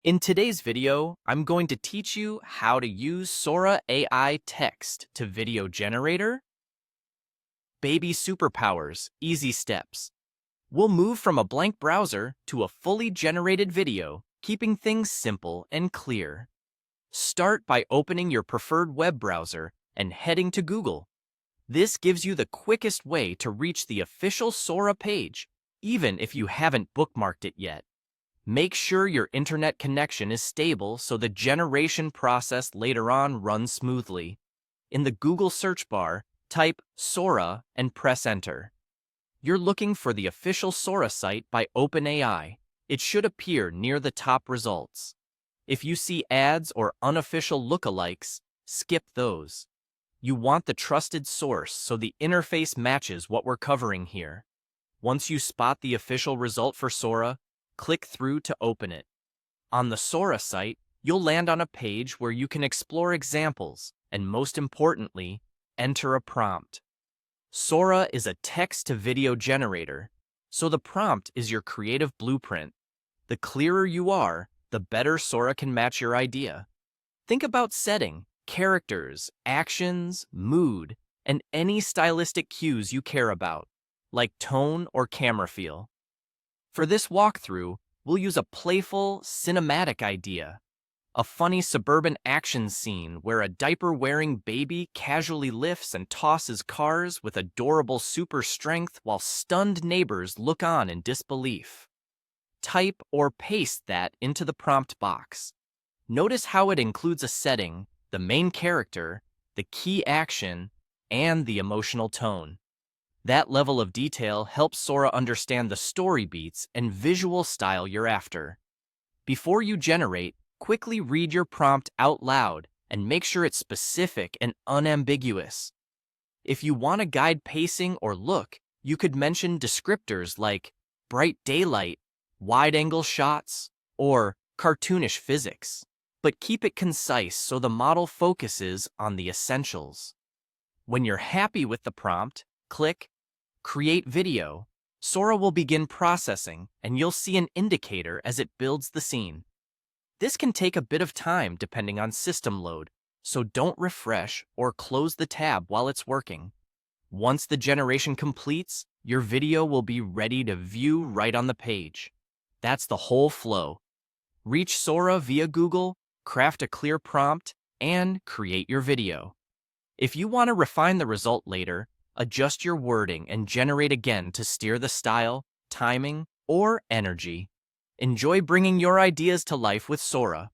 In today's video, I'm going to teach you how to use Sora AI text to video generator. Baby superpowers, easy steps. We'll move from a blank browser to a fully generated video, keeping things simple and clear. Start by opening your preferred web browser and heading to Google. This gives you the quickest way to reach the official Sora page, even if you haven't bookmarked it yet. Make sure your internet connection is stable so the generation process later on runs smoothly. In the Google search bar, type Sora and press enter. You're looking for the official Sora site by OpenAI. It should appear near the top results. If you see ads or unofficial lookalikes, skip those. You want the trusted source so the interface matches what we're covering here. Once you spot the official result for Sora, click through to open it. On the Sora site, you'll land on a page where you can explore examples and, most importantly, enter a prompt. Sora is a text-to-video generator, so the prompt is your creative blueprint. The clearer you are, the better Sora can match your idea. Think about setting, characters, actions, mood, and any stylistic cues you care about, like tone or camera feel. For this walkthrough, we'll use a playful, cinematic idea. A funny suburban action scene where a diaper-wearing baby casually lifts and tosses cars with adorable super strength while stunned neighbors look on in disbelief. Type or paste that into the prompt box. Notice how it includes a setting, the main character, the key action, and the emotional tone. That level of detail helps Sora understand the story beats and visual style you're after. Before you generate, quickly read your prompt out loud and make sure it's specific and unambiguous. If you want to guide pacing or look, you could mention descriptors like bright daylight, wide-angle shots, or cartoonish physics. But keep it concise so the model focuses on the essentials. When you're happy with the prompt, click Create Video. Sora will begin processing, and you'll see an indicator as it builds the scene. This can take a bit of time depending on system load, so don't refresh or close the tab while it's working. Once the generation completes, your video will be ready to view right on the page. That's the whole flow. Reach Sora via Google, craft a clear prompt, and create your video. If you want to refine the result later, adjust your wording and generate again to steer the style, timing, or energy. Enjoy bringing your ideas to life with Sora.